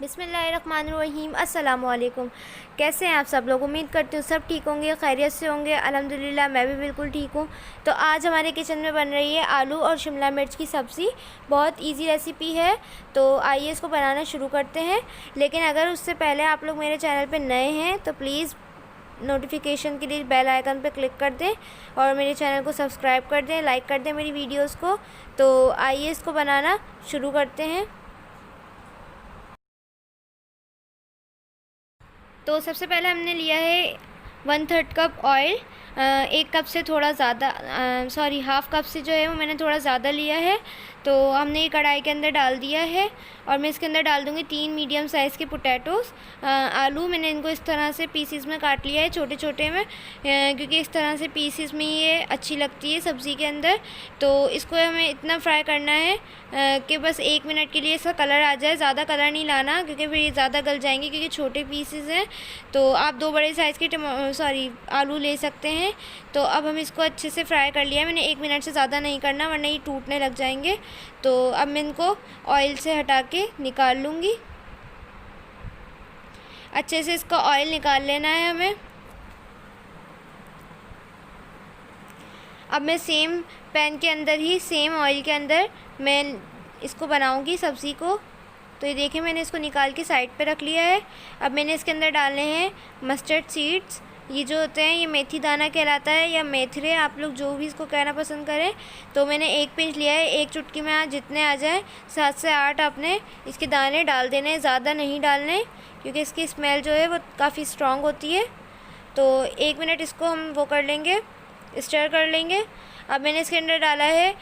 बिस्मिल्लाहिर्रहमानिर्रहीम। अस्सलामुअलैकुम। कैसे हैं आप सब लोग? उम्मीद करती हूँ सब ठीक होंगे, खैरियत से होंगे। अल्हम्दुलिल्लाह मैं भी बिल्कुल ठीक हूँ। तो आज हमारे किचन में बन रही है आलू और शिमला मिर्च की सब्ज़ी। बहुत इजी रेसिपी है, तो आइए इसको बनाना शुरू करते हैं। लेकिन अगर उससे पहले आप लोग मेरे चैनल पर नए हैं तो प्लीज़ नोटिफिकेशन के लिए बेल आइकन पर क्लिक कर दें और मेरे चैनल को सब्सक्राइब कर दें, लाइक कर दें मेरी वीडियोज़ को। तो आइए इसको बनाना शुरू करते हैं। तो सबसे पहले हमने लिया है 1/3 कप ऑयल। 1 कप से थोड़ा ज़्यादा, सॉरी, हाफ़ कप से जो है वो मैंने थोड़ा ज़्यादा लिया है। तो हमने ये कढ़ाई के अंदर डाल दिया है और मैं इसके अंदर डाल दूँगी 3 मीडियम साइज़ के पोटैटोज़। आलू मैंने इनको इस तरह से पीसीस में काट लिया है, छोटे छोटे में, क्योंकि इस तरह से पीसीस में ये अच्छी लगती है सब्ज़ी के अंदर। तो इसको हमें इतना फ्राई करना है कि बस 1 मिनट के लिए इसका कलर आ जाए। ज़्यादा कलर नहीं लाना क्योंकि फिर ये ज़्यादा गल जाएंगे, क्योंकि छोटे पीसेस हैं। तो आप 2 बड़े साइज़ के आलू ले सकते हैं। तो अब हम इसको अच्छे से फ्राई कर लिया है मैंने। 1 मिनट से ज़्यादा नहीं करना वरना ये टूटने लग जाएंगे। तो अब मैं इनको ऑयल से हटा के निकाल लूँगी। अच्छे से इसका ऑयल निकाल लेना है हमें। अब मैं सेम पैन के अंदर ही, सेम ऑयल के अंदर मैं इसको बनाऊंगी सब्ज़ी को। तो ये देखिए मैंने इसको निकाल के साइड पे रख लिया है। अब मैंने इसके अंदर डालने हैं मस्टर्ड सीड्स। ये जो होते हैं ये मेथी दाना कहलाता है, या मेथरे, आप लोग जो भी इसको कहना पसंद करें। तो मैंने 1 पिंच लिया है। 1 चुटकी में आज जितने आ जाए 7 से 8 आपने इसके दाने डाल देने हैं, ज़्यादा नहीं डालने, क्योंकि इसकी स्मेल जो है वो काफ़ी स्ट्रॉन्ग होती है। तो 1 मिनट इसको हम वो कर लेंगे, स्टर कर लेंगे। अब मैंने इसके अंदर डाला है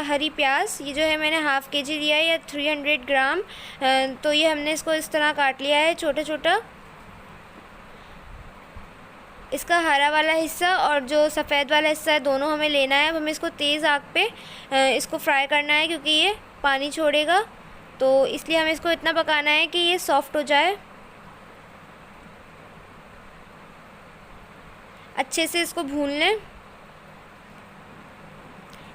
हरी प्याज। ये जो है मैंने हाफ़ केजी लिया है, या 300 ग्राम। तो ये हमने इसको इस तरह काट लिया है छोटा छोटा। इसका हरा वाला हिस्सा और जो सफ़ेद वाला हिस्सा है दोनों हमें लेना है। अब हमें इसको तेज़ आग पे इसको फ्राई करना है, क्योंकि ये पानी छोड़ेगा। तो इसलिए हमें इसको इतना पकाना है कि ये सॉफ्ट हो जाए। अच्छे से इसको भून लें।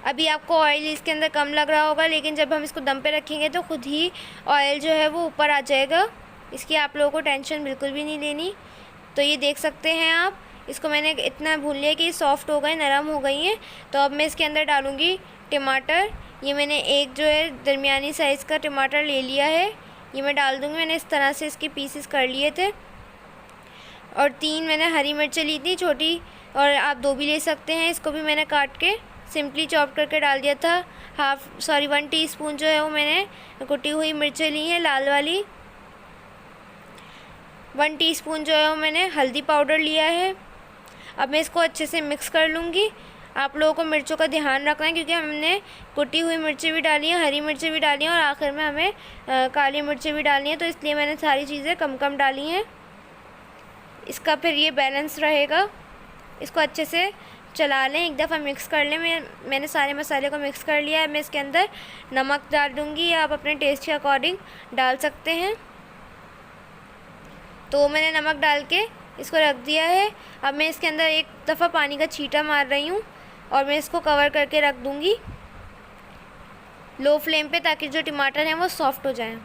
अभी आपको ऑयल इसके अंदर कम लग रहा होगा, लेकिन जब हम इसको दम पे रखेंगे तो ख़ुद ही ऑयल जो है वो ऊपर आ जाएगा। इसकी आप लोगों को टेंशन बिल्कुल भी नहीं लेनी। तो ये देख सकते हैं आप, इसको मैंने इतना भून लिया कि ये सॉफ़्ट हो गए, नरम हो गई हैं। तो अब मैं इसके अंदर डालूँगी टमाटर। ये मैंने एक जो है दरमियानी साइज़ का टमाटर ले लिया है, ये मैं डाल दूँगी। मैंने इस तरह से इसके पीसेस कर लिए थे। और 3 मैंने हरी मिर्चें ली थी छोटी, और आप 2 भी ले सकते हैं। इसको भी मैंने काट के सिंपली चॉप करके डाल दिया था। 1 टीस्पून जो है वो मैंने कुटी हुई मिर्चें ली हैं, लाल वाली। 1 टीस्पून जो है वो मैंने हल्दी पाउडर लिया है। अब मैं इसको अच्छे से मिक्स कर लूँगी। आप लोगों को मिर्चों का ध्यान रखना है, क्योंकि हमने कुटी हुई मिर्चें भी डाली हैं, हरी मिर्चें भी डाली हैं, और आखिर में हमें काली मिर्चें भी डालनी हैं। तो इसलिए मैंने सारी चीज़ें कम कम डाली हैं। इसका फिर ये बैलेंस रहेगा। इसको अच्छे से चला लें, एक दफ़ा मिक्स कर लें। मैंने सारे मसाले को मिक्स कर लिया है। मैं इसके अंदर नमक डाल दूँगी, या आप अपने टेस्ट के अकॉर्डिंग डाल सकते हैं। तो मैंने नमक डाल के इसको रख दिया है। अब मैं इसके अंदर एक दफ़ा पानी का छींटा मार रही हूँ और मैं इसको कवर करके रख दूँगी लो फ्लेम पे, ताकि जो टमाटर हैं वो सॉफ़्ट हो जाएं।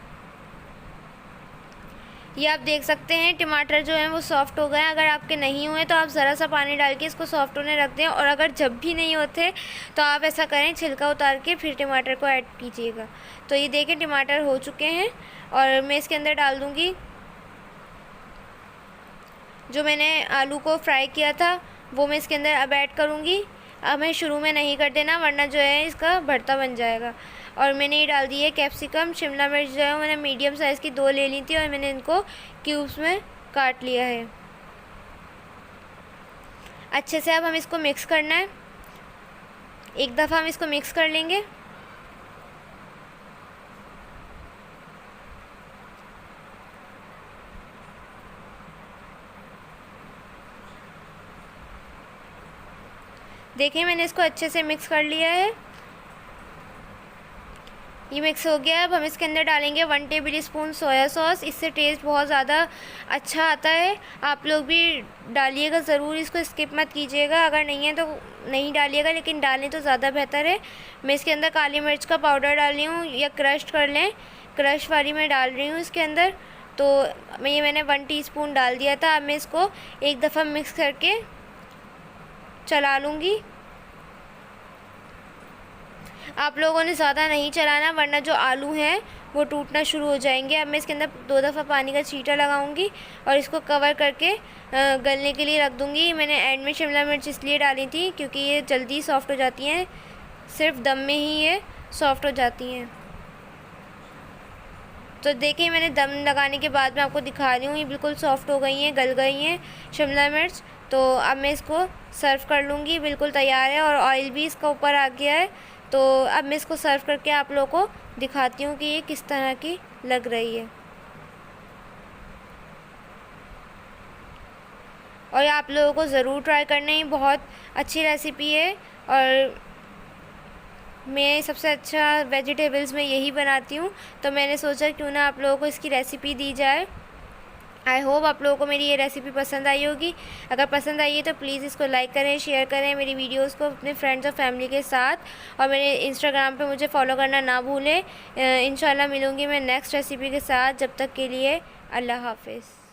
ये आप देख सकते हैं टमाटर जो हैं वो सॉफ़्ट हो गए हैं। अगर आपके नहीं हुए तो आप ज़रा सा पानी डाल के इसको सॉफ़्ट होने रख दें, और अगर जब भी नहीं होते तो आप ऐसा करें, छिलका उतार के फिर टमाटर को ऐड कीजिएगा। तो ये देखें टमाटर हो चुके हैं, और मैं इसके अंदर डाल दूँगी जो मैंने आलू को फ्राई किया था, वो मैं इसके अंदर अब ऐड करूँगी। हमें शुरू में नहीं कर देना, वरना जो है इसका भरता बन जाएगा। और मैंने ये डाल दी है कैप्सिकम। शिमला मिर्च जो है मैंने मीडियम साइज़ की 2 ले ली थी, और मैंने इनको क्यूब्स में काट लिया है। अच्छे से अब हम इसको मिक्स करना है। एक दफ़ा हम इसको मिक्स कर लेंगे। देखिए मैंने इसको अच्छे से मिक्स कर लिया है। ये मिक्स हो गया। अब हम इसके अंदर डालेंगे 1 टेबल स्पून सोया सॉस। इससे टेस्ट बहुत ज़्यादा अच्छा आता है। आप लोग भी डालिएगा ज़रूर, इसको स्किप मत कीजिएगा। अगर नहीं है तो नहीं डालिएगा, लेकिन डालें तो ज़्यादा बेहतर है। मैं इसके अंदर काली मिर्च का पाउडर डाल रही हूँ, या क्रश कर लें। क्रश वाली मैं डाल रही हूँ इसके अंदर। तो मैंने 1 टीस्पून डाल दिया था। अब मैं इसको एक दफ़ा मिक्स करके चला लूँगी। आप लोगों ने ज़्यादा नहीं चलाना, वरना जो आलू हैं वो टूटना शुरू हो जाएंगे। अब मैं इसके अंदर 2 दफ़ा पानी का छींटा लगाऊंगी और इसको कवर करके गलने के लिए रख दूंगी। मैंने एंड में शिमला मिर्च इसलिए डाली थी क्योंकि ये जल्दी सॉफ़्ट हो जाती हैं, सिर्फ दम में ही ये सॉफ़्ट हो जाती हैं। तो देखिए मैंने दम लगाने के बाद मैं आपको दिखा रही हूँ, ये बिल्कुल सॉफ़्ट हो गई हैं, गल गई हैं शिमला मिर्च। तो अब मैं इसको सर्व कर लूँगी, बिल्कुल तैयार है और ऑयल भी इसका ऊपर आ गया है। तो अब मैं इसको सर्व करके आप लोगों को दिखाती हूँ कि ये किस तरह की लग रही है। और आप लोगों को ज़रूर ट्राई करना है, बहुत अच्छी रेसिपी है। और मैं सबसे अच्छा वेजिटेबल्स में यही बनाती हूँ, तो मैंने सोचा क्यों ना आप लोगों को इसकी रेसिपी दी जाए। आई होप आप लोगों को मेरी ये रेसिपी पसंद आई होगी। अगर पसंद आई है तो प्लीज़ इसको लाइक करें, शेयर करें मेरी वीडियोस को अपने फ्रेंड्स और फैमिली के साथ। और मेरे इंस्टाग्राम पे मुझे फॉलो करना ना भूलें। इंशाल्लाह मिलूँगी मैं नेक्स्ट रेसिपी के साथ। जब तक के लिए अल्लाह हाफ़िज़।